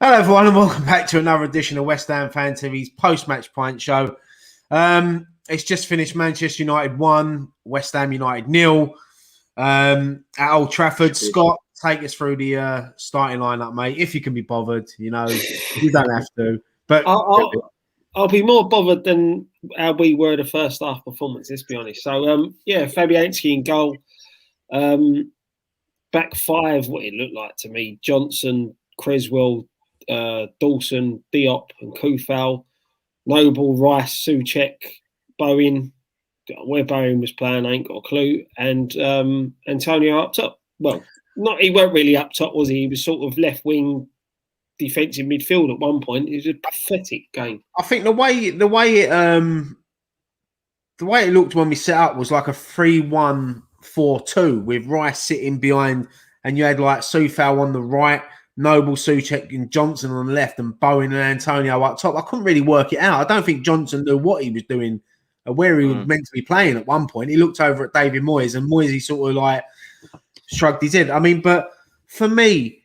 Hello, everyone, and welcome back to another edition of West Ham Fan TV's post-match pint show. It's just finished. Manchester United 1, West Ham United 0 at Old Trafford. Scott, take us through the starting lineup, mate. If you can be bothered, you don't have to. But I'll be more bothered than how we were the first half performance. Let's be honest. So Fabianski in goal. Back five, what it looked like to me: Johnson, Creswell, Dawson, Diop and Kufal, Noble, Rice, Souček, Bowen. Where Bowen was playing, I ain't got a clue. And Antonio up top. Well, he weren't really up top, was he? He was sort of left wing defensive midfield at one point. It was a pathetic game. I think the way it looked when we set up was like a 3-1-4-2 with Rice sitting behind, and you had like Kufal on the right, Noble, Souček and Johnson on the left, and Bowen and Antonio up top. I couldn't really work it out. I don't think Johnson knew what he was doing, where he was meant to be playing at one point. He looked over at David Moyes, and Moyes, he sort of like shrugged his head. I mean, but for me,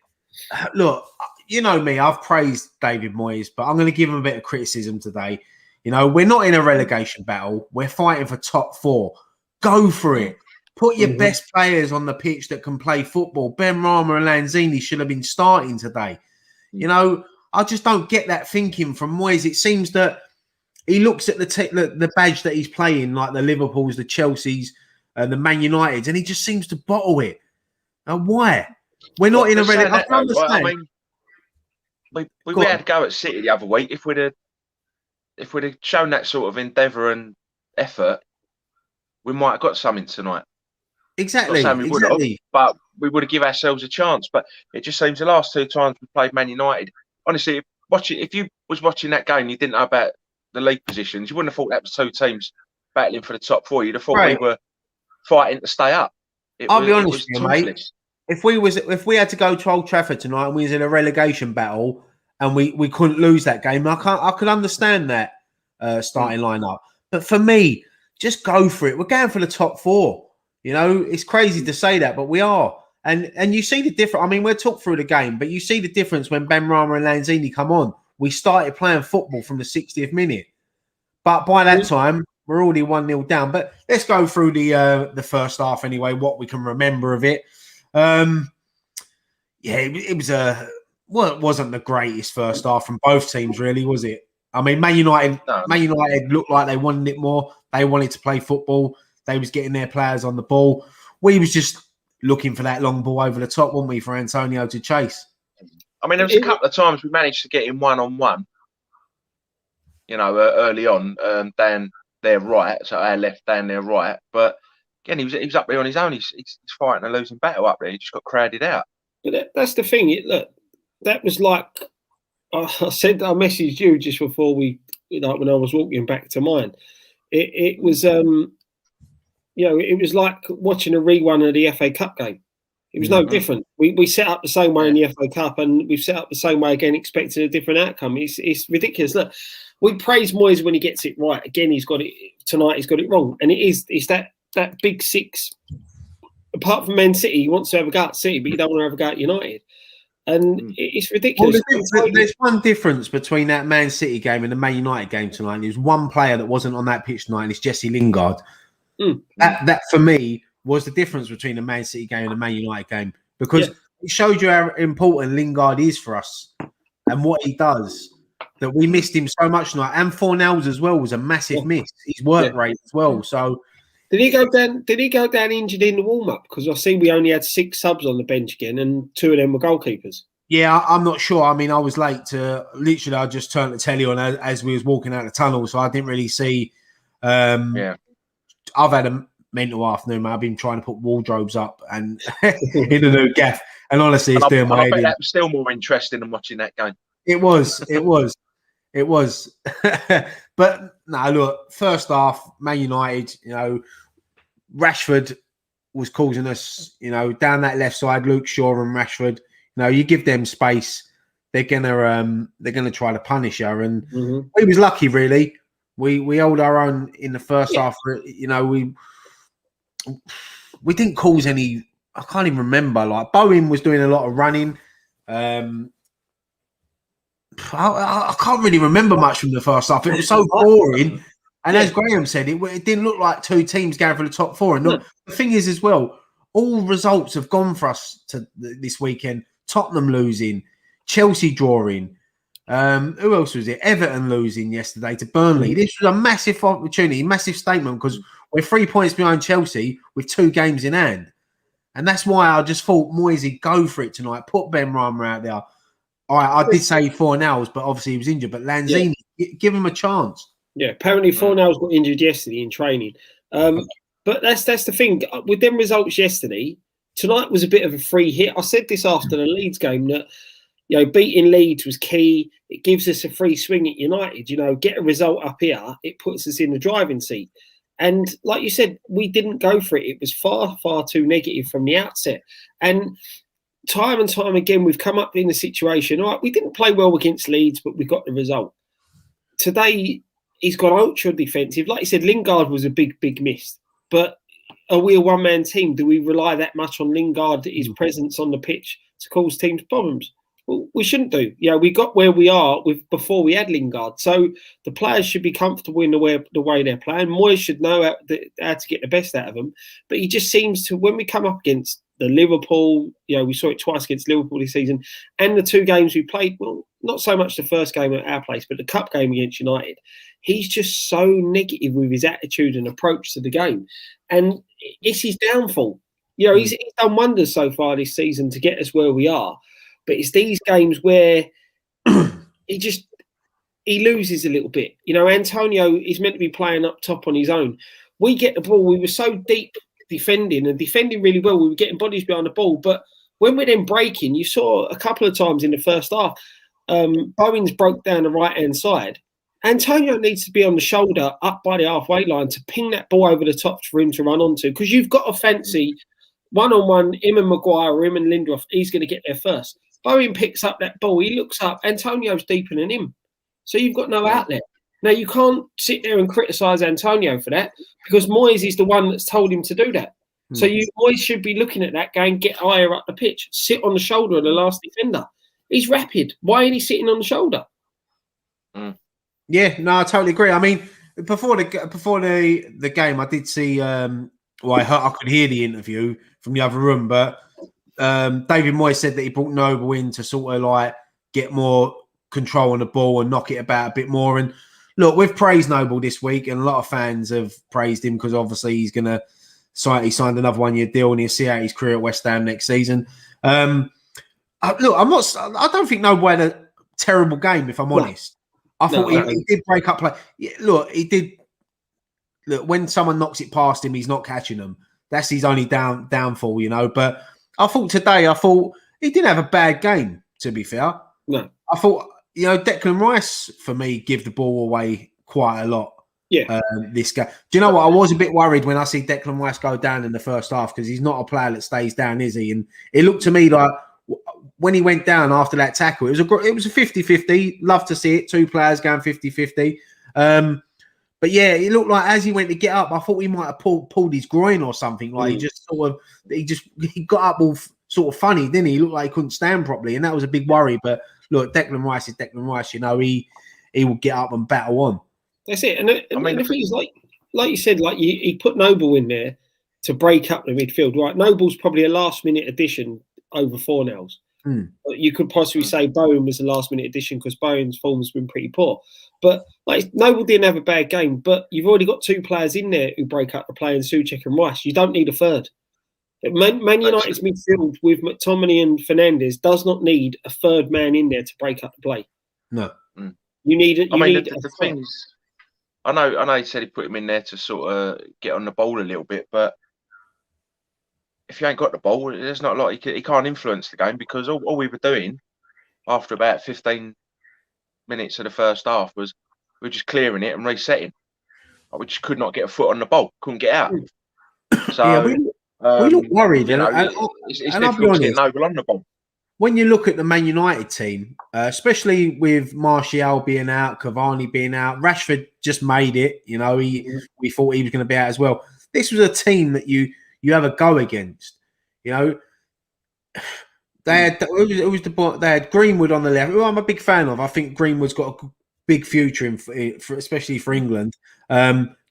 look, you know me, I've praised David Moyes, but I'm going to give him a bit of criticism today. You know, we're not in a relegation battle. We're fighting for top four. Go for it. Put your best players on the pitch that can play football. Ben Rama and Lanzini should have been starting today. You know, I just don't get that thinking from Moyes. It seems that he looks at the badge that he's playing, like the Liverpools, the Chelseas, the Man Uniteds, and he just seems to bottle it. Now, why? We're not in a relegation. I can understand. I mean, we had to go at City the other week. If we'd have shown that sort of endeavour and effort, we might have got something tonight. Exactly. Not saying we would have, but we would have given ourselves a chance. But it just seems the last two times we played Man United, honestly, if you was watching that game, you didn't know about the league positions, you wouldn't have thought that was two teams battling for the top four. You'd have thought we were fighting to stay up. I'll be honest with you, mate. If we had to go to Old Trafford tonight and we was in a relegation battle and we couldn't lose that game, I could understand that starting lineup. But for me, just go for it. We're going for the top four. You know, it's crazy to say that, but we are. And you see the difference. I mean, we'll talk through the game, but you see the difference when Ben Rama and Lanzini come on. We started playing football from the 60th minute. But by that time, we're already 1-0 down. But let's go through the first half anyway, what we can remember of it. It wasn't the greatest first half from both teams, really, was it? I mean, Man United looked like they wanted it more. They wanted to play football. They was getting their players on the ball. We was just looking for that long ball over the top, weren't we, for Antonio to chase? I mean, there was a couple of times we managed to get him one-on-one, early on, down their right, so our left, down their right. But again, he was up there on his own. He's fighting a losing battle up there. He just got crowded out. But that's the thing. Look, that was like I messaged you just before when I was walking back to mine. It was it was like watching a rerun of the FA Cup game. It was no different. We set up the same way in the FA Cup, and we've set up the same way again, expecting a different outcome. It's ridiculous. Look, we praise Moyes when he gets it right. Again, he's got it tonight. He's got it wrong, and it's that big six. Apart from Man City, he wants to have a go at City, but you don't want to have a go at United, and it's ridiculous. Well, there's one difference between that Man City game and the Man United game tonight. And there's one player that wasn't on that pitch tonight, and it's Jesse Lingard. That for me was the difference between the Man City game and the Man United game, because it showed you how important Lingard is for us and what he does. That we missed him so much tonight, and Fornells as well was a massive miss. His work rate as well. So did he go down? Did he go down injured in the warm up? Because I see we only had 6 subs on the bench again, and 2 of them were goalkeepers. Yeah, I'm not sure. I mean, I was late to literally. I just turned the telly on as we was walking out the tunnel, so I didn't really see. I've had a mental afternoon, mate. I've been trying to put wardrobes up and in a new gaff. And honestly, it's doing my head in. That was still more interesting than watching that game. It was. But no, look, first half, Man United, Rashford was causing us, down that left side, Luke Shaw and Rashford. You give them space, they're gonna try to punish her. And we was lucky, really. We held our own in the first half. We didn't cause any. I can't even remember. Like Bowen was doing a lot of running. I can't really remember much from the first half. It was so boring. And as Graham said, it didn't look like two teams going for the top four. And the thing is, as well, all results have gone for us this weekend. Tottenham losing, Chelsea drawing. Who else was it? Everton losing yesterday to Burnley. This was a massive opportunity, massive statement, because we're 3 points behind Chelsea with 2 games in hand. And that's why I just thought Moisey go for it tonight. Put Ben Rama out there. I did say Fornals, but obviously he was injured. But Lanzini, give him a chance. Yeah, apparently Fornals got injured yesterday in training. But that's the thing. With them results yesterday, tonight was a bit of a free hit. I said this after the Leeds game that, beating Leeds was key. It gives us a free swing at United. Get a result up here, it puts us in the driving seat. And like you said, we didn't go for it. It was far, far too negative from the outset. And time again, we've come up in the situation. All right, we didn't play well against Leeds, but we got the result. Today, he's gone ultra defensive. Like you said, Lingard was a big, big miss. But are we a one-man team? Do we rely that much on Lingard, his presence on the pitch, to cause teams problems? Well, we shouldn't do. We got where we are before we had Lingard. So the players should be comfortable in the way they're playing. Moyes should know how to get the best out of them. But he just seems to, when we come up against the Liverpool, we saw it twice against Liverpool this season, and the 2 games we played, well, not so much the first game at our place, but the cup game against United, he's just so negative with his attitude and approach to the game. And it's his downfall. He's done wonders so far this season to get us where we are. But it's these games where he loses a little bit. Antonio is meant to be playing up top on his own. We get the ball. We were so deep defending really well. We were getting bodies behind the ball. But when we're then breaking, you saw a couple of times in the first half, Bowens broke down the right-hand side. Antonio needs to be on the shoulder up by the halfway line to ping that ball over the top for him to run onto. Because you've got to fancy one-on-one, him and Maguire or him and Lindelof, he's going to get there first. Bowen picks up that ball. He looks up. Antonio's deeper than him. So you've got no outlet. Now, you can't sit there and criticise Antonio for that because Moyes is the one that's told him to do that. So you always should be looking at that game, get higher up the pitch, sit on the shoulder of the last defender. He's rapid. Why ain't he sitting on the shoulder? Yeah, no, I totally agree. I mean, before the game, I did see. I could hear the interview from the other room, but David Moyes said that he brought Noble in to sort of get more control on the ball and knock it about a bit more. And look, we've praised Noble this week, and a lot of fans have praised him because obviously he signed another 1-year deal and he'll see out his career at West Ham next season. I don't think Noble had a terrible game, if I'm honest. I thought he did break up play. Yeah, look, he did. Look, when someone knocks it past him, he's not catching them. That's his only downfall, But I thought today, he didn't have a bad game, to be fair. No. I thought, Declan Rice, for me, give the ball away quite a lot. Yeah. This guy. Do you know what? I was a bit worried when I see Declan Rice go down in the first half because he's not a player that stays down, is he? And it looked to me like when he went down after that tackle, it was a 50-50. Love to see it. 2 players going 50-50. But yeah, it looked like as he went to get up, I thought he might have pulled his groin or something. Like he got up all sort of funny, didn't he? He looked like he couldn't stand properly, and that was a big worry. But look, Declan Rice is Declan Rice. He will get up and battle on. That's it. And the thing is, like you said, he put Noble in there to break up the midfield. Right, Noble's probably a last-minute addition over Fornals. You could possibly say Bowen was a last-minute addition because Bowen's form has been pretty poor. But Noble didn't have a bad game. But you've already got 2 players in there who break up the play, in Souček and Rice. You don't need a third. Man United's midfield with McTominay and Fernandes does not need a third man in there to break up the play. No, you need it. The thing is, I know he said he put him in there to sort of get on the ball a little bit, but if you ain't got the ball, there's not a lot. He can't influence the game because all we were doing after about 15 minutes of the first half was we were just clearing it and resetting. We just could not get a foot on the ball, couldn't get out. So we look worried. It's difficult to get Noble on the ball. When you look at the Man United team, especially with Martial being out, Cavani being out, Rashford just made it. We thought he was going to be out as well. This was a team that you have a go against. They They had they had Greenwood on the left, who I'm a big fan of. I think Greenwood's got a big future especially for England.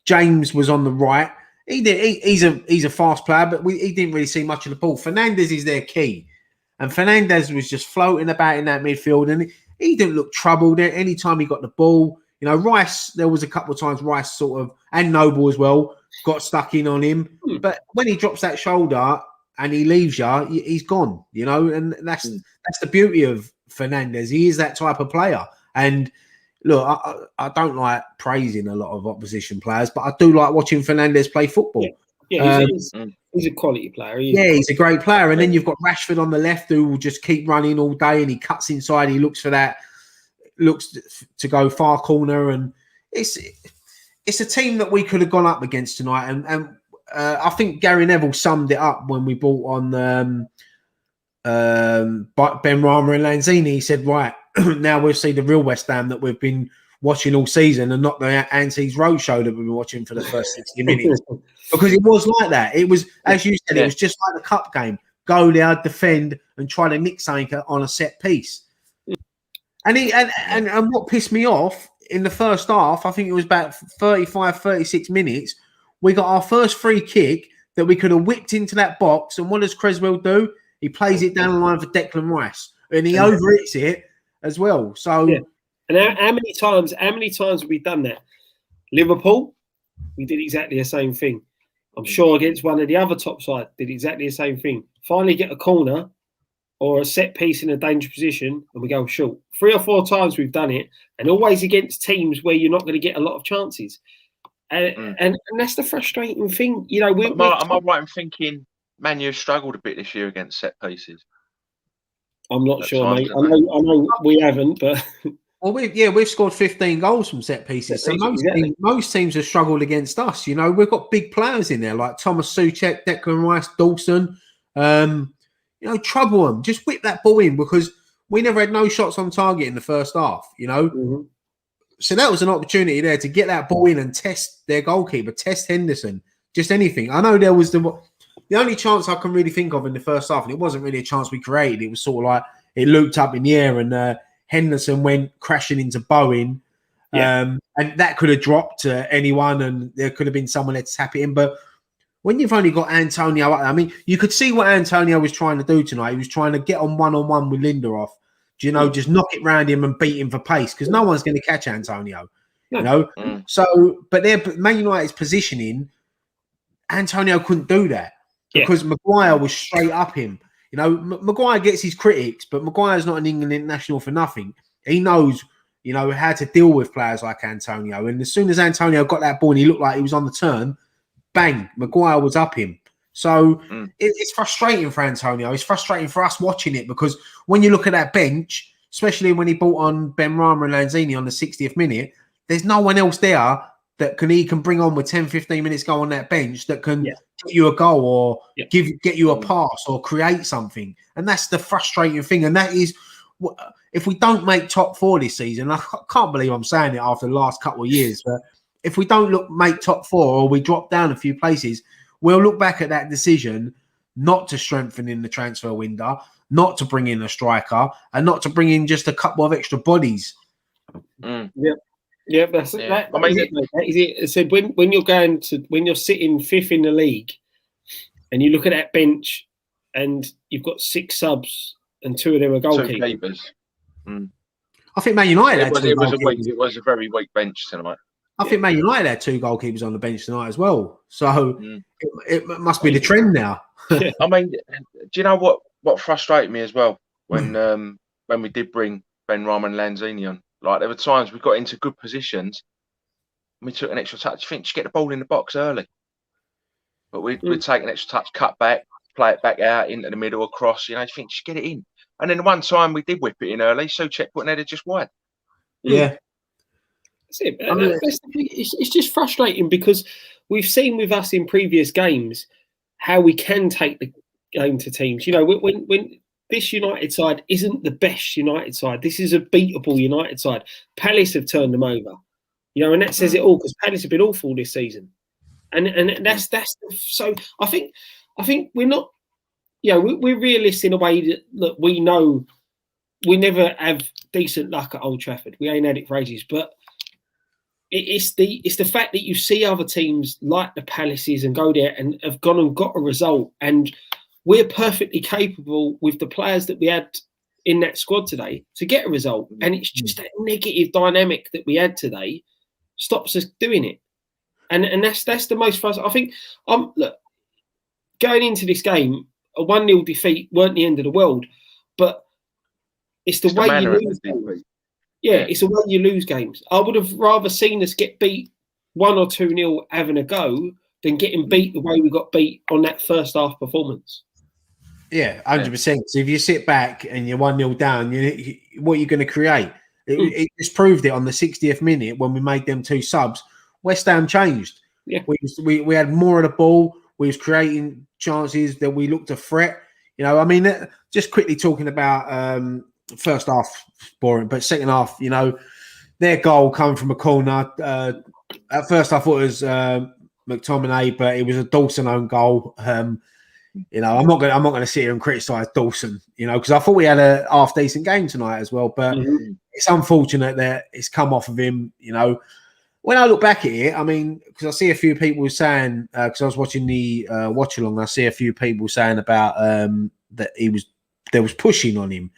James was on the right. He's a fast player, but he didn't really see much of the ball. Fernandes is their key, and Fernandes was just floating about in that midfield, and he didn't look troubled any time he got the ball. You know, Rice. There was a couple of times Rice sort of, and Noble as well, got stuck in on him. But when he drops that shoulder and he leaves you, he's gone. You know, and that's the beauty of Fernandes. He is that type of player. And look, I don't like praising a lot of opposition players, but I do like watching Fernandes play football. Yeah, he's a quality player. He's a great player. And then you've got Rashford on the left who will just keep running all day, and he cuts inside. He looks to go far corner, and it's a team that we could have gone up against tonight. And I think Gary Neville summed it up when we brought on Ben Rama and Lanzini. He said, right, now we'll see the real West Ham that we've been watching all season, and not the Anti's Roadshow that we've been watching for the first 60 minutes. Because it was like that. It was, as you said, it was just like the cup game. Go there, defend, and try to nick something on a set piece. And what pissed me off in the first half, I think it was about 35, 36 minutes, we got our first free kick that we could have whipped into that box. And what does Creswell do? He plays it down the line for Declan Rice, and he overhits it as well. So, and how many times have we done that? Liverpool, we did exactly the same thing. I'm sure against one of the other top side, did exactly the same thing. Finally get a corner or a set piece in a dangerous position, and we go short. 3 or 4 times we've done it, and always against teams where you're not going to get a lot of chances. And that's the frustrating thing. You know, am I right in thinking Man U struggled a bit this year against set pieces? I'm not sure, mate. I know we haven't, but well, we've scored 15 goals from set pieces. So most teams have struggled against us. You know, we've got big players in there like Thomas Souček, Declan Rice, Dawson. You know, trouble them. Just whip that ball in, because we never had no shots on target in the first half. You know, so that was an opportunity there to get that ball in and test their goalkeeper, test Henderson, just anything. I know there was the only chance I can really think of in the first half, and it wasn't really a chance we created. It was sort of like it looped up in the air, and Henderson went crashing into Bowen, and that could have dropped to anyone, and there could have been someone there to tap it in. But when you've only got Antonio, I mean, you could see what Antonio was trying to do tonight. He was trying to get on one-on-one with Lindelof. You know, just knock it round him and beat him for pace, because no one's going to catch Antonio. You know, so but Man United's positioning, Antonio couldn't do that because Maguire was straight up him. You know, Maguire gets his critics, but Maguire's not an England international for nothing. He knows, you know, how to deal with players like Antonio. And as soon as Antonio got that ball and he looked like he was on the turn, bang, Maguire was up him. So it's frustrating for Antonio. It's frustrating for us watching it, because when you look at that bench, especially when he brought on Ben Rama and Lanzini on the 60th minute, there's no one else there that he can bring on with 10, 15 minutes go on that bench that can get you a goal or get you a pass or create something. And that's the frustrating thing. And that is, if we don't make top 4 this season, I can't believe I'm saying it after the last couple of years, but if we don't make top 4 or we drop down a few places, we'll look back at that decision not to strengthen in the transfer window, not to bring in a striker, and not to bring in just a couple of extra bodies. Yeah, that's that. I mean, it said when you're sitting 5th in the league, and you look at that bench, and you've got 6 subs, and 2 of them are goalkeepers. I think Man United it was a very weak bench tonight. I think Man United had 2 goalkeepers on the bench tonight as well. So it must be the trend now. I mean, do you know what frustrated me as well when we did bring Ben Rama and Lanzini on? Like, there were times we got into good positions and we took an extra touch. I think just get the ball in the box early. But we'd take an extra touch, cut back, play it back out into the middle, across. You know, I think just get it in. And then one time we did whip it in early, so Souček put an header just wide. Yeah. That's it. It's just frustrating, because we've seen with us in previous games how we can take the game to teams. You know, when this United side isn't the best United side, this is a beatable United side. Palace have turned them over. You know, and that says it all, because Palace have been awful this season. And that's so I think we're not, we're realists in a way that, look, we know we never have decent luck at Old Trafford. We ain't had it for ages, but it's the fact that you see other teams like the Palaces and go there and have gone and got a result, and we're perfectly capable with the players that we had in that squad today to get a result. And it's just that negative dynamic that we had today stops us doing it. And that's the most frustrating. I think look, going into this game, a 1-0 defeat weren't the end of the world, but it's the way you lose games. Yeah, it's the way you lose games. I would have rather seen us get beat 1 or 2-0 having a go than getting beat the way we got beat on that first half performance. Yeah, 100%. So if you sit back and you're 1-0 down, what are you going to create? It just proved it on the 60th minute when we made them 2 subs. West Ham changed. Yeah, we had more of the ball. We was creating chances that we looked to threat. I mean, just quickly talking about first half, boring, but second half, their goal coming from a corner. At first, I thought it was McTominay, but it was a Dawson own goal. I'm not going to sit here and criticise Dawson, because I thought we had a half decent game tonight as well. But it's unfortunate that it's come off of him. When I look back at it, I mean, because I see a few people saying, because I was watching the watch along, I see a few people saying about that there was pushing on him,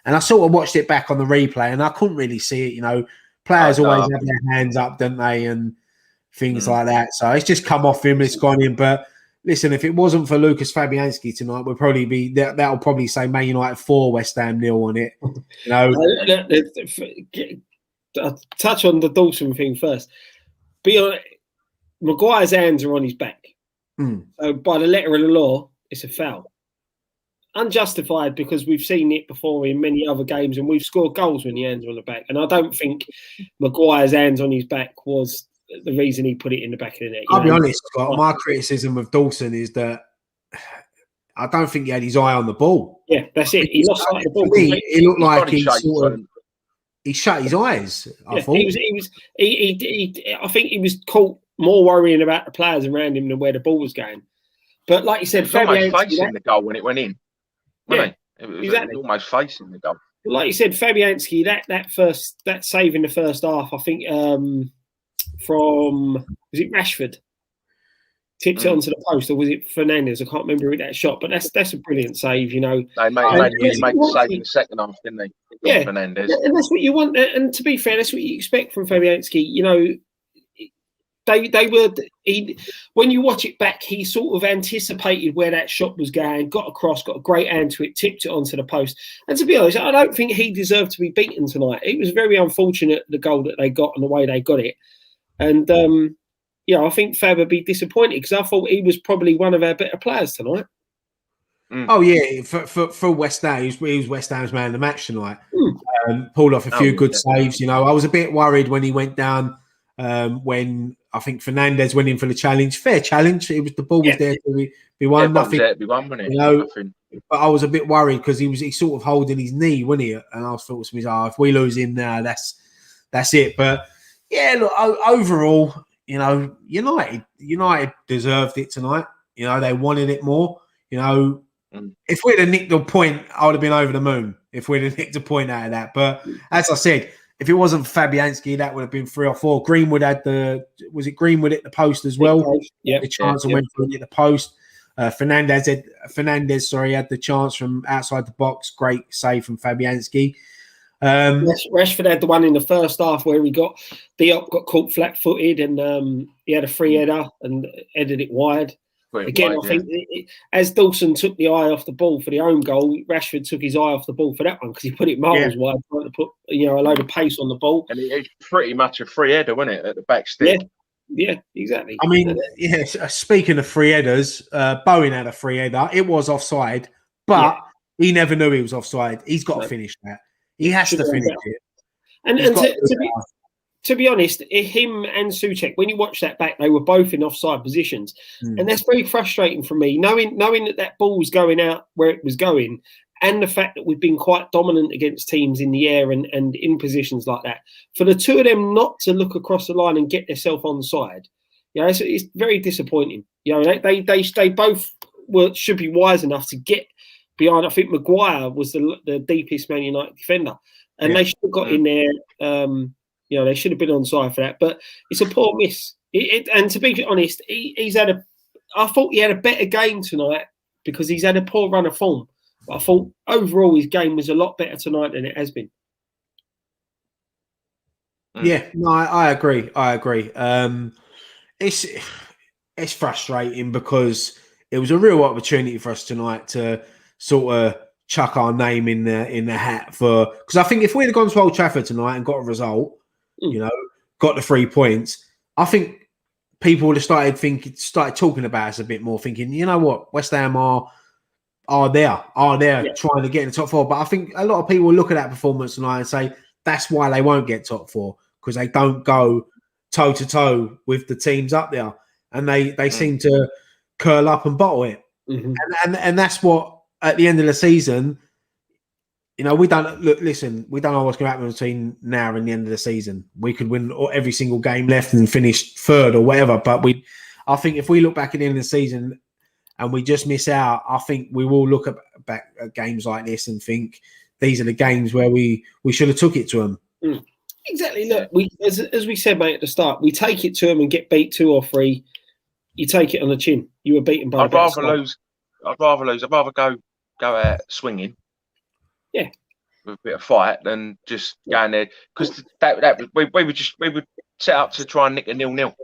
and I sort of watched it back on the replay, and I couldn't really see it. Players always have their hands up, don't they, and things like that. So it's just come off him, it's gone in. But listen, if it wasn't for Lucas Fabianski tonight, we'd probably be that'll probably say Man United 4, West Ham 0 on it. I'll touch on the Dawson thing first. Maguire's hands are on his back. So by the letter of the law, it's a foul. Unjustified, because we've seen it before in many other games, and we've scored goals when the hands are on the back. And I don't think Maguire's hands on his back was the reason he put it in the back of the net. I'll be honest, Scott, my criticism of Dawson is that I don't think he had his eye on the ball. Yeah, that's it. He lost sight of the ball. It looked like he shut his eyes. I thought I think he was caught more worrying about the players around him than where the ball was going. But like you said, it was almost facing the goal when it went in. Yeah, it was almost facing the goal. Like you said, Fabianski, that save in the first half, I think from, was it Rashford? Tipped it onto the post, or was it Fernandes? I can't remember that shot, but that's a brilliant save. They made the save in the second half, didn't they? Yeah, Fernandes. And that's what you want. And to be fair, that's what you expect from Fabianski. When you watch it back, he sort of anticipated where that shot was going, got across, got a great hand to it, tipped it onto the post. And to be honest, I don't think he deserved to be beaten tonight. It was very unfortunate, the goal that they got and the way they got it. And I think Fab would be disappointed, because I thought he was probably one of our better players tonight. Oh yeah, for West Ham, he was West Ham's man of the match tonight. Pulled off a few good saves. I was a bit worried when he went down. When I think Fernandes went in for the challenge, fair challenge. It was the ball was there to be won. Nothing. There to be won, wasn't it? But I was a bit worried because he sort of holding his knee, wasn't he? And I thought to myself, if we lose him now, that's it. But yeah, look, overall, United deserved it tonight. They wanted it more. If we'd have nicked a point, I would have been over the moon. If we'd have nicked a point out of that, but as I said, if it wasn't for Fabianski, that would have been 3 or 4. Greenwood had Greenwood at the post as well? Yeah, the chance and went for it at the post. Fernandes had the chance from outside the box. Great save from Fabianski. Rashford had the one in the first half where Diop got caught flat-footed, and he had a free header and headed it wide. Again, I think as Dawson took the eye off the ball for the own goal, Rashford took his eye off the ball for that one, because he put it miles wide, trying to put a load of pace on the ball. And it's pretty much a free header, wasn't it, at the back stick? Yeah, exactly. I mean, speaking of free headers, Bowen had a free header. It was offside, but he never knew he was offside. He's got to finish that. He has to finish it. And to be honest, him and Souček, when you watch that back, they were both in offside positions. And that's very frustrating for me, knowing that ball was going out where it was going, and the fact that we've been quite dominant against teams in the air and in positions like that. For the two of them not to look across the line and get themselves onside, it's very disappointing. They both should be wise enough to get behind. I think Maguire was the deepest Man United defender, and they should have got in there. They should have been on side for that. But it's a poor miss. And to be honest, I thought he had a better game tonight because he's had a poor run of form. But I thought overall his game was a lot better tonight than it has been. Yeah, no, I agree. It's frustrating because it was a real opportunity for us tonight to sort of chuck our name in the hat because I think if we'd have gone to Old Trafford tonight and got a result, got the 3 points, I think people would have started talking about us a bit more, thinking, you know what, West Ham are there trying to get in the top 4. But I think a lot of people look at that performance tonight and say that's why they won't get top 4, because they don't go toe to toe with the teams up there, and they seem to curl up and bottle it. And that's what at the end of the season, we don't know what's going to happen between now and the end of the season. We could win every single game left and finish third or whatever, but I think if we look back at the end of the season and we just miss out, I think we will look back at games like this and think these are the games where we should have took it to them. Exactly. Look, as we said, mate, at the start, we take it to them and get beat 2 or 3. You take it on the chin. You were beaten by. I'd rather lose. I'd rather go out swinging. Yeah. With a bit of fight than just going there, because we would set up to try and nick a 0-0.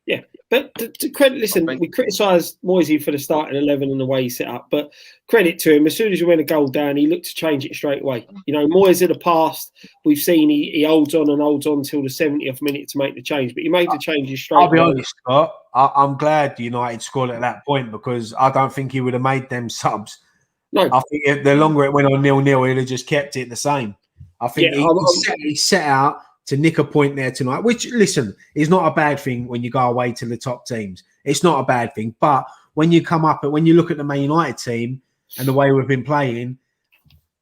Yeah, but to credit, listen, we criticised Moisey for the starting 11 and the way he set up, but credit to him, as soon as you went a goal down, he looked to change it straight away. Moyes in the past, we've seen he holds on until the 70th minute to make the change, but he made the changes straight away. I'll be honest, Scott, I'm glad United scored at that point, because I don't think he would have made them subs. No, I think if the longer it went on 0-0, he'd have just kept it the same. I think he set out to nick a point there tonight, which, listen, is not a bad thing when you go away to the top teams. It's not a bad thing. But when you come up and when you look at the Man United team and the way we've been playing,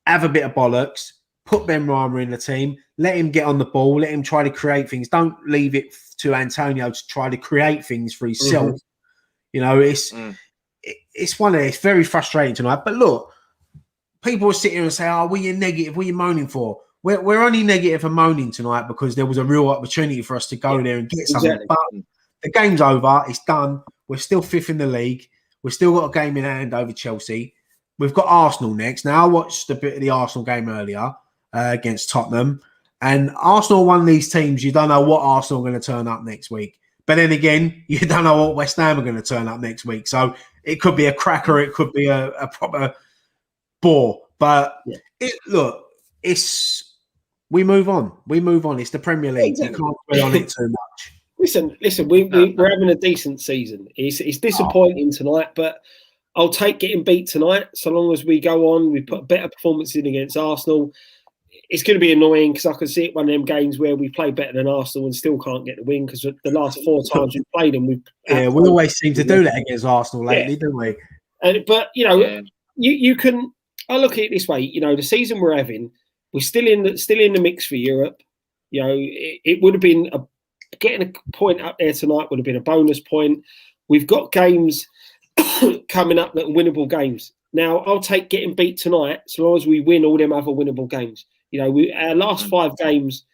have a bit of bollocks, put Ben Rama in the team, let him get on the ball, let him try to create things. Don't leave it to Antonio to try to create things for himself. It's very frustrating tonight. But look, people will sit here and say, "Oh, what are you negative? What are you moaning for?" We're only negative and moaning tonight because there was a real opportunity for us to go there and get something. Exactly. But the game's over. It's done. We're still 5th in the league. We've still got a game in hand over Chelsea. We've got Arsenal next. Now, I watched a bit of the Arsenal game earlier against Tottenham. And Arsenal, one of these teams, you don't know what Arsenal are going to turn up next week. But then again, you don't know what West Ham are going to turn up next week. So it could be a cracker. It could be a proper bore. But we move on. It's the Premier League. Exactly. You can't play on it too much. Listen. We're having a decent season. It's disappointing tonight, but I'll take getting beat tonight. So long as we go on, we put a better performance in against Arsenal. It's going to be annoying because I can see it one of them games where we play better than Arsenal and still can't get the win, because the last 4 times we've played them, we always seem to do that against Arsenal lately, don't we? But you can. I look at it this way. The season we're having, we're still in the mix for Europe. It would have been getting a point up there tonight would have been a bonus point. We've got games coming up that are winnable games. Now, I'll take getting beat tonight so long as we win all them other winnable games. Our last 5 games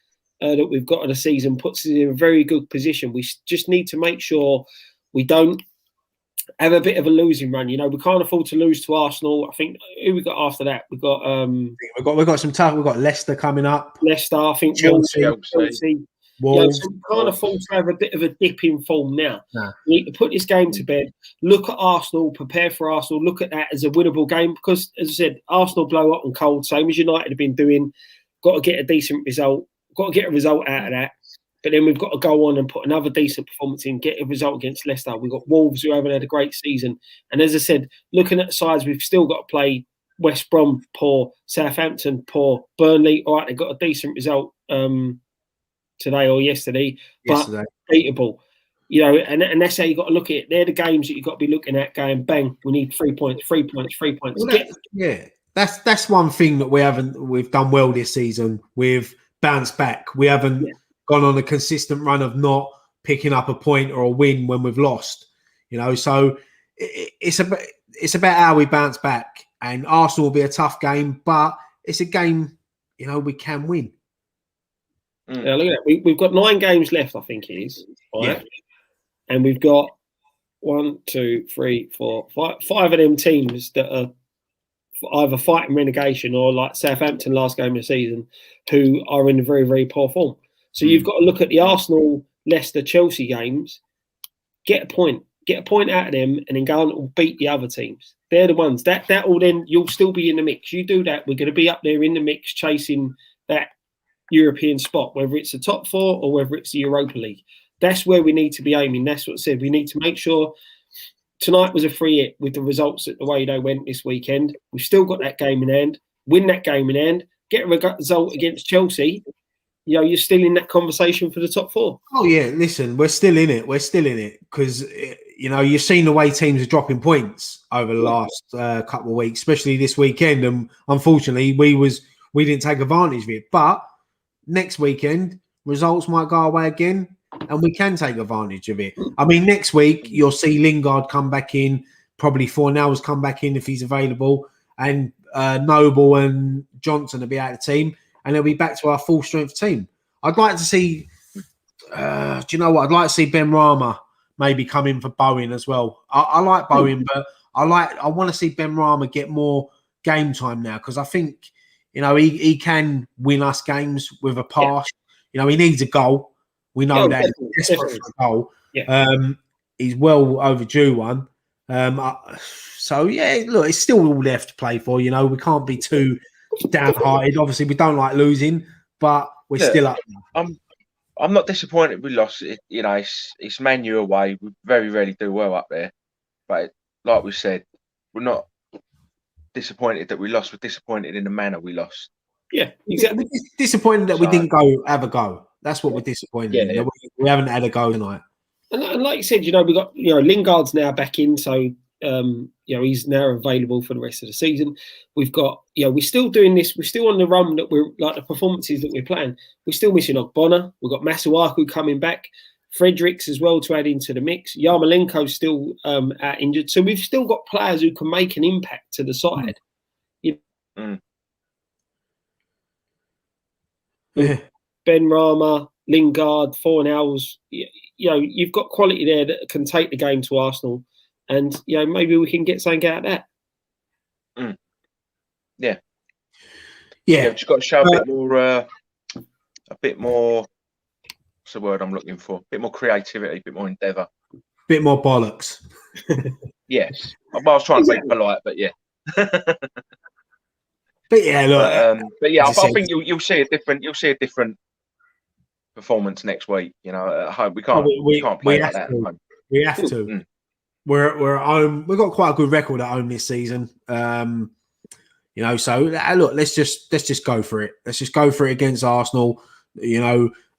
that we've got of the season puts us in a very good position. We just need to make sure we don't have a bit of a losing run. We can't afford to lose to Arsenal. I think who we got after that? We've got some tough. We've got Leicester coming up. Leicester, I think Chelsea. Wolves. So we can't afford to have a bit of a dip in form now. Nah. We need to put this game to bed. Look at Arsenal. Prepare for Arsenal. Look at that as a winnable game, because, as I said, Arsenal blow hot and cold, same as United have been doing. Got to get a decent result. Got to get a result out of that. But then we've got to go on and put another decent performance in, get a result against Leicester. We've got Wolves, who haven't had a great season. And as I said, looking at the sides, we've still got to play West Brom, poor. Southampton, poor. Burnley, all right, they got a decent result today or yesterday, but beatable. And that's how you got to look at it. They're the games that you've got to be looking at, going, bang, we need 3 points. Well, that's one thing that we've done well this season. We've bounced back. We haven't gone on a consistent run of not picking up a point or a win when we've lost. So it's it's about how we bounce back. And Arsenal will be a tough game, but it's a game, we can win. Yeah, look at that. We've got 9 games left, I think it is. Right? Yeah. And we've got 1, 2, 3, 4, 5 of them teams that are either fighting relegation or like Southampton last game of the season, who are in a very, very poor form. So you've got to look at the Arsenal, Leicester, Chelsea games, get a point out of them, and then go on and beat the other teams. They're the ones that will then you'll still be in the mix. You do that, we're going to be up there in the mix, chasing that European spot, whether it's the top 4 or whether it's the Europa League. That's where we need to be aiming. That's what I said. We need to make sure tonight was a free hit with the results the way they went this weekend. We've still got that game in hand. Win that game in hand. Get a result against Chelsea. You're still in that conversation for the top 4. Oh, yeah. Listen, we're still in it. Because, you've seen the way teams are dropping points over the last couple of weeks, especially this weekend. And unfortunately, we didn't take advantage of it. But next weekend, results might go away again, and we can take advantage of it. I mean, next week, you'll see Lingard come back in, probably Fornell's come back in if he's available, and Noble and Johnson will be out of the team, and they'll be back to our full-strength team. I'd like to see, do you know what? I'd like to see Ben Rama maybe come in for Bowen as well. I like Bowen, but I want to see Ben Rama get more game time now, because I think, he can win us games with a pass. Yeah. He needs a goal. We know that he's desperate for a goal. Yeah. He's well overdue one. So, look, it's still all left to play for. We can't be too downhearted. Obviously, we don't like losing, but we're still up there. I'm not disappointed we lost. It's Man U away. We very rarely do well up there. But like we said, we're not disappointed that we lost. We're disappointed in the manner we lost. Yeah, exactly. We're disappointed that we didn't have a go. That's what we're disappointed in. Yeah. We haven't had a go tonight. And like you said, we got Lingard's now back in, so he's now available for the rest of the season. We've got we're still doing this. We're still on the run that we're like the performances that we're playing. We're still missing Ogbonna. We've got Masuaku coming back, Fredericks as well to add into the mix. Yarmolenko's still out injured, so we've still got players who can make an impact to the side. Ben Rama, Lingard, Fornells, you've got quality there that can take the game to Arsenal, and maybe we can get something out of that. Yeah. Just got to show a bit more. What's the word I'm looking for? A bit more creativity, a bit more endeavour, bit more bollocks. Yes, I was trying to be polite, but yeah. But yeah, look. I think you'll see a different performance next week. At home we can't play like that. At home. We have to. We're at home. We've got quite a good record at home this season. So look, let's just go for it. Let's just go for it against Arsenal.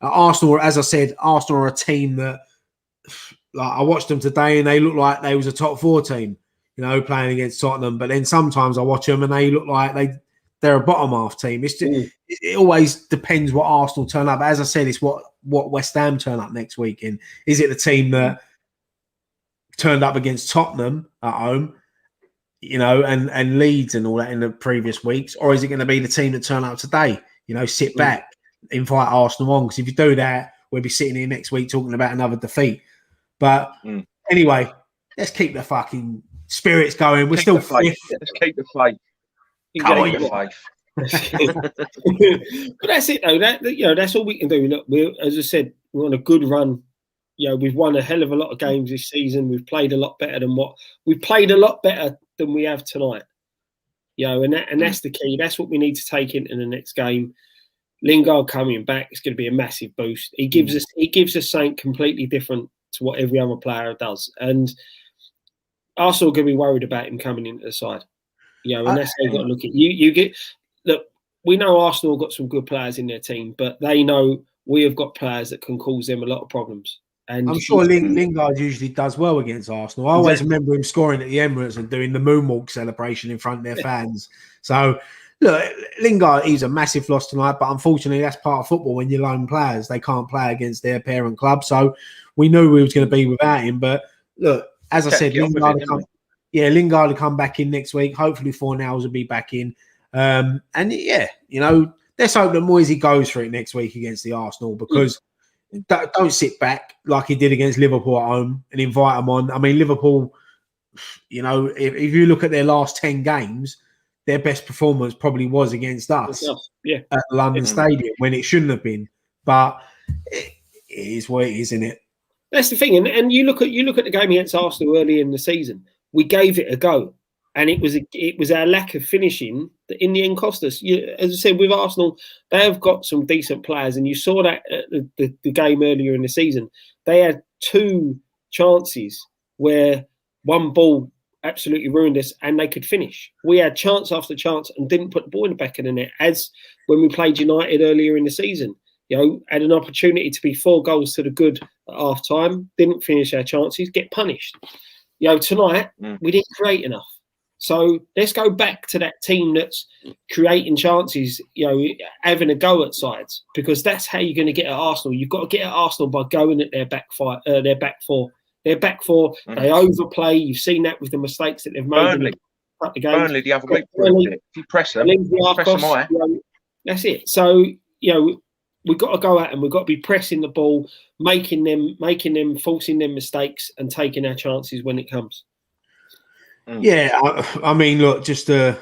Arsenal, as I said, Arsenal are a team that, like, I watched them today and they look like they was a top 4 team. Playing against Tottenham. But then sometimes I watch them and they look like they're a bottom half team. It always depends what Arsenal turn up. As I said, it's what West Ham turn up next weekend. Is it the team that turned up against Tottenham at home, and Leeds and all that in the previous weeks, or is it going to be the team that turn up today? Sit back, invite Arsenal on, because if you do that, we'll be sitting here next week talking about another defeat. But anyway, let's keep the fucking spirits going. We're still fifth. Let's keep the faith. But that's it, though. That's all we can do. Look, as I said, we're on a good run. We've won a hell of a lot of games this season. We've played a lot better than we have tonight. And that's the key. That's what we need to take into the next game. Lingard coming back is going to be a massive boost. He gives us something completely different to what every other player does. And Arsenal are going to be worried about him coming into the side. And that's how you've got to look at it. Look, we know Arsenal have got some good players in their team, but they know we have got players that can cause them a lot of problems. And I'm sure Lingard usually does well against Arsenal. I always remember him scoring at the Emirates and doing the moonwalk celebration in front of their fans. So, look, Lingard, he's a massive loss tonight, but unfortunately that's part of football. When you loan players, they can't play against their parent club. So we knew we was going to be without him. But look, as I said, Lingard yeah, Lingard will come back in next week. Hopefully, Fornals will be back in. And yeah, let's hope that Moisey goes for it next week against the Arsenal, because don't sit back like he did against Liverpool at home and invite them on. I mean, Liverpool, if you look at their last 10 games, their best performance probably was against us at the London Stadium, when it shouldn't have been. But it is what it is, isn't it? That's the thing. And you look at the game against Arsenal early in the season. We gave it a go, and it was our lack of finishing that in the end cost us. As I said, with Arsenal, they have got some decent players, and you saw that at the game earlier in the season. They had 2 chances where one ball absolutely ruined us, and they could finish. We had chance after chance and didn't put the ball in the back of the net, as when we played United earlier in the season. Had an opportunity to be 4 goals to the good at half time, didn't finish our chances, get punished. Tonight we didn't create enough. So let's go back to that team that's creating chances, having a go at sides, because that's how you're going to get at Arsenal. You've got to get at Arsenal by going at their back four. Their back four, they overplay. You've seen that with the mistakes that they've made. Burnley the other week. If you press them high. That's it. So, we've got to go at them. We've got to be pressing the ball, making them, forcing them mistakes, and taking our chances when it comes. Yeah, I mean, look, just to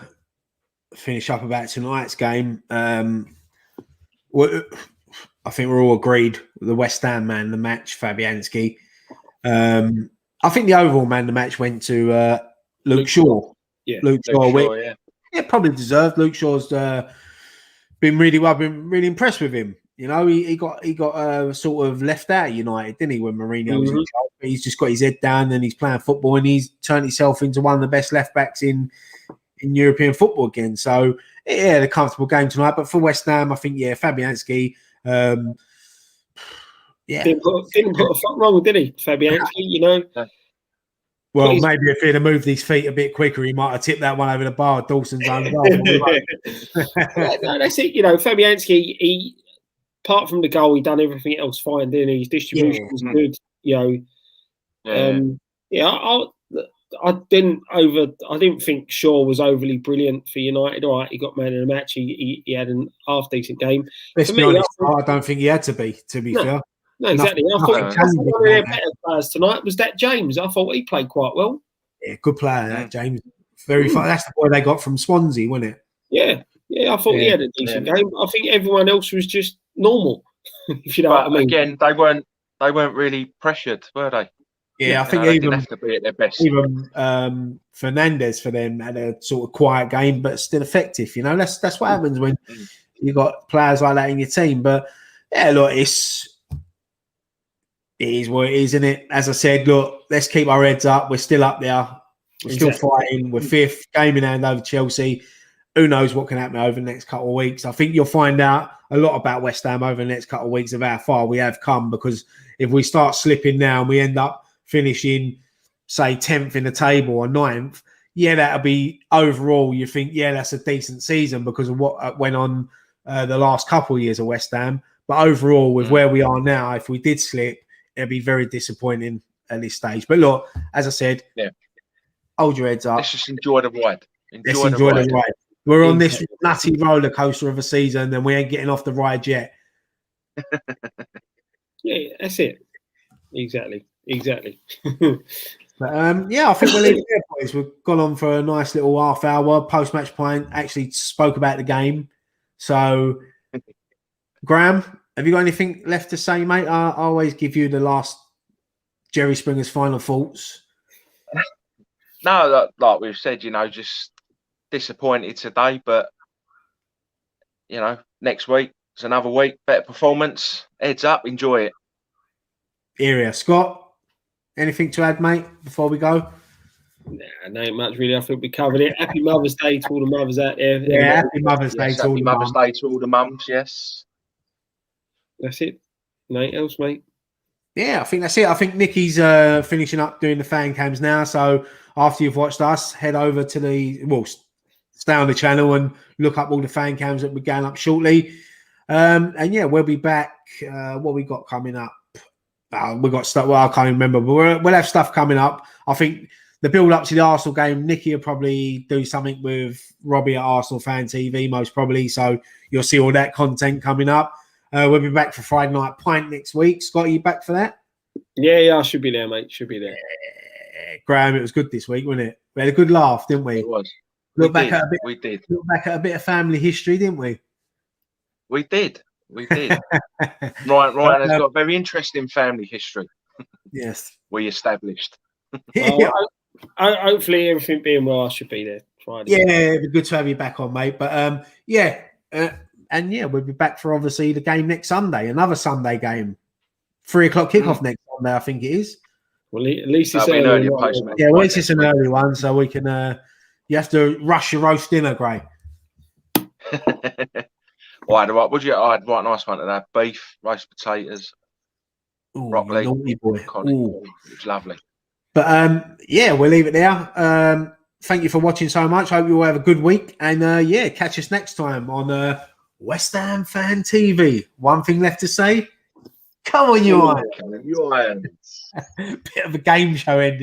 finish up about tonight's game, I think we're all agreed with the West Ham man of the match, Fabianski. I think the overall man of the match went to Luke Shaw. Yeah, Luke Shaw, yeah, probably deserved. Luke Shaw's been really well. I've been really impressed with him. He got sort of left out at United, didn't he, when Mourinho was in charge? But he's just got his head down and he's playing football, and he's turned himself into one of the best left backs in European football again. So yeah, a comfortable game tonight. But for West Ham, I think Fabianski. Didn't put a foot wrong, did he, Fabianski? Well, maybe if he'd have moved his feet a bit quicker, he might have tipped that one over the bar. Dawson's own goal. No, that's it. Fabianski, he, apart from the goal, he done everything else fine, didn't he? His distribution was good. I didn't think Shaw was overly brilliant for United. All right, he got man of the match. He had an half decent game. Let's be honest, I don't think he had to be fair. No, exactly. I thought one of their better players tonight was that James. I thought he played quite well. Yeah, good player, that James. Very fun. That's the boy they got from Swansea, wasn't it? Yeah. I thought he had a decent game. I think everyone else was just normal. If you know what I mean. Again, they weren't really pressured, were they? Yeah, I think they even didn't have to be at their best. Even Fernandes for them had a sort of quiet game, but still effective. That's what happens when you got players like that in your team. But yeah, look, it is what it is, isn't it? As I said, look, let's keep our heads up. We're still up there. We're still fighting. We're 5th, game in hand over Chelsea. Who knows what can happen over the next couple of weeks? I think you'll find out a lot about West Ham over the next couple of weeks of how far we have come, because if we start slipping now and we end up finishing, say, 10th in the table or 9th, that'll be overall, you think, that's a decent season because of what went on the last couple of years of West Ham. But overall, with where we are now, if we did slip, it'd be very disappointing at this stage. But look, as I said, hold your heads up. Let's just enjoy the ride. Enjoy the ride. We're on this nutty roller coaster of a season, and we ain't getting off the ride yet. Yeah, that's it. Exactly. But, I think we'll leave it there, boys. We've gone on for a nice little half hour. Post-match Pint actually spoke about the game. So, Graham, have you got anything left to say, mate? I always give you the last Jerry Springer's final thoughts. No, like we've said, just disappointed today, but next week it's another week, better performance. Heads up, enjoy it. Area, Scott, anything to add, mate, before we go? Nah, no, much really. I think we covered it. Happy Mother's Day to all the mothers out there. Yeah, happy Mother's Day to all the Mother's Day to all the mums. Yes, that's it. Nothing else, mate. Yeah, I think that's it. I think Nicky's finishing up doing the fan cams now. So after you've watched us, head over to stay on the channel and look up all the fan cams that we're going up shortly. And we'll be back. What we got coming up? We got stuff. Well, I can't even remember, but we'll have stuff coming up. I think the build up to the Arsenal game, Nicky will probably do something with Robbie at Arsenal Fan TV, most probably. So you'll see all that content coming up. We'll be back for Friday Night Pint next week. Scott, are you back for that? Yeah, I should be there, mate. Should be there. Yeah. Graham, it was good this week, wasn't it? We had a good laugh, didn't we? It was. Look we back at a bit of family history, didn't we? We did. Ryan has got a very interesting family history. Yes. We established. Hopefully, everything being well, I should be there Friday. Yeah, it'd be good to have you back on, mate. But we'll be back for obviously the game next Sunday, another Sunday game, 3 o'clock kickoff next Sunday, I think it is. Well, at least it's an early one. postman. Yeah, well, at least it's an early one, so we can. You have to rush your roast dinner, Gray. I had a nice one to that. Beef, roast potatoes, broccoli. Naughty boy. It was lovely. But we'll leave it there. Thank you for watching so much. Hope you all have a good week. And catch us next time on West Ham Fan TV. One thing left to say. Come on, you Irons. You Irons. Bit of a game show ending.